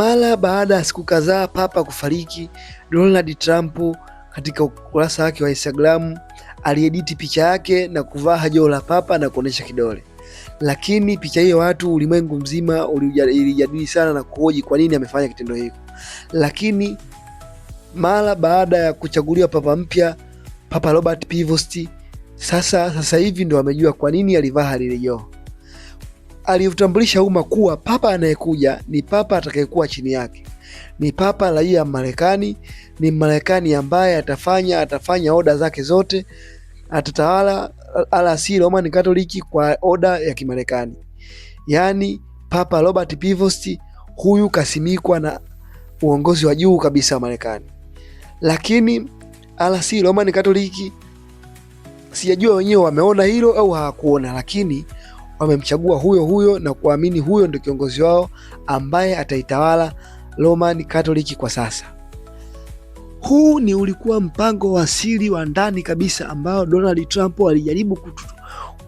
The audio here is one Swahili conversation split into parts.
Mara baada ya siku kadhaa papa kufariki, Donald Trump katika ukurasa wake wa Instagram aliediti picha yake na kuvaa joho la papa na kuonesha kidole. Lakini picha hiyo watu ulimwengu mzima ulijadili sana na kuhoji kwa nini amefanya kitendo hiko. Lakini mara baada ya kuchaguliwa papa mpya, Papa Robert Prevost, sasa hivi ndo amejua kwa nini alivaa lile joho. Aliutambulisha umma kuwa papa anayekuja ni papa atakayekuwa chini yake, ni papa raia wa Marekani, ni Marekani ambaye atafanya oda zake zote, atatawala RC Roman Catholic kwa oda ya Kimarekani. Yaani Papa Robert Prevost huyu kasimikwa na uongozi wa juu kabisa wa Marekani. Lakini RC Roman Catholic sijajua wenyewe wameona hilo au hawakuona, lakini wamemchagua huyo na kuamini huyo ndio kiongozi wao ambaye ataitawala Roman Catholic kwa sasa. Huu ulikuwa mpango wa siri wa ndani kabisa ambao Donald Trump alijaribu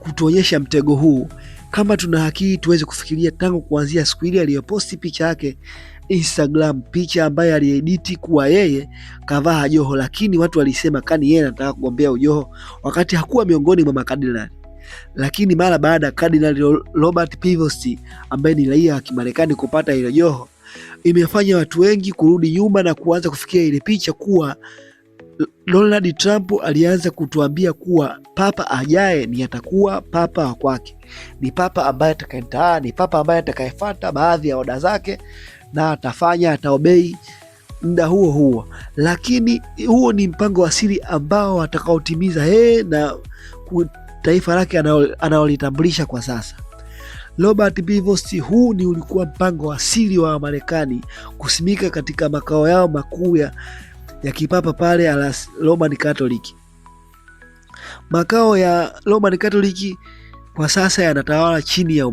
kutuonyesha mtego huu. Kama tuna akili tuweze kufikiria tangu kuanzia siku ile aliyoposti picha yake Instagram, picha ambayo aliediti kuwa yeye kavaa joho, lakini watu walisema kani yeye anataka kugombea ujoho wakati hakuwa miongoni mwa makardinali. Lakini mara baada ya Cardinal Robert Prevost ambaye ni raia wa Kimarekani kupata ile joho, imefanya watu wengi kurudi nyuma na kuanza kufikia ile picha kuwa Donald Trump alianza kutuambia kuwa papa ajaye ni atakuwa papa wa kwake, ni papa ambaye atakayetawala, ni papa ambaye atakayefuata baadhi ya oda zake na ataobei muda huo. Lakini huo ni mpango wa siri ambao atakaotimiza yeye na taifa lake anaolitambulisha kwa sasa. Robert Prevost, huu ulikuwa mpango wa siri wa Marekani kusimika katika makao yao makuu ya kipapa pale Roman Catholic. Makao ya Roman Catholic kwa sasa yanatawala chini ya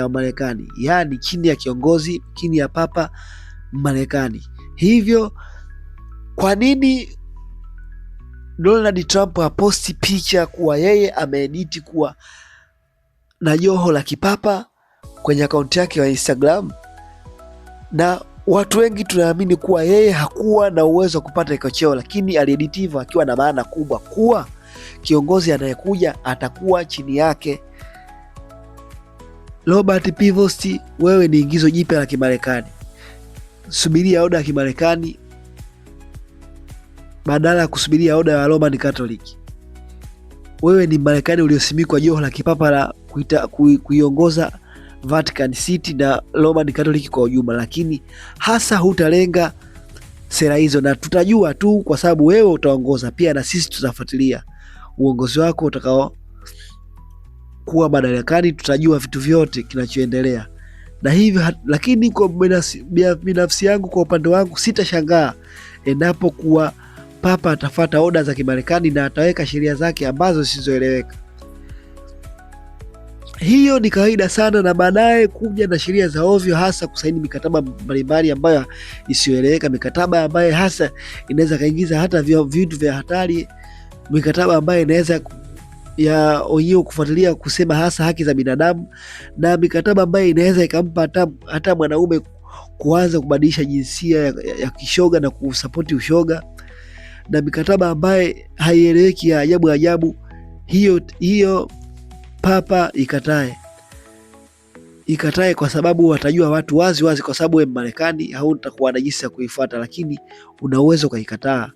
Marekani, yaani chini ya kiongozi, chini ya papa Marekani. Hivyo kwa nini Donald Trump aposti picha kuwa yeye ameediti kuwa na joho la kipapa kwenye akaunti yake ya Instagram? Na watu wengi tunaamini kuwa yeye hakuwa na uwezo wa kupata iko cheo, lakini aliediti hivyo akiwa na maana kubwa kuwa kiongozi anayekuja atakuwa chini yake. Robert Prevost, wewe ni ingizo jipya la Kimarekani. Subiria oda ya Kimarekani badala ya kusubiria oda ya Roman Catholic. Wewe ni Marekani uliosimikwa joho la kipapa la kuiongoza Vatican City na Roman Catholic kwa ujumla, lakini hasa hutalenga sera hizo, na tutajua tu kwa sababu wewe utaongoza pia, na sisi tutafuatilia uongozi wako utakao kuwa madarakani, tutajua vitu vyote kinachoendelea. Na hivyo lakini kwa binafsi yangu, kwa upande wangu, sitashangaa endapo kuwa papa atafuata oda za Kimarekani na ataweka sheria zake ambazo zisizoeleweka. Hiyo ni kawaida sana, na baadaye kuja na sheria za ovyo, hasa kusaini mikataba mbalimbali ambayo isiyoeleweka, mikataba ambayo hasa inaweza kaingiza hata vitu vya hatari, mikataba ambayo inaweza ya wenyewe kufuatilia kusema hasa haki za binadamu, na mikataba ambayo inaweza ikampa hata mwanaume kuanza kubadilisha jinsia ya kishoga na kusapoti ushoga, na mikataba ambayo haieleweki ya ajabu. Hiyo papa ikatae kwa sababu watajua watu wazi kwa sababu wewe Marekani hautakuwa na jinsi ya kuifuata, lakini una uwezo kuikataa.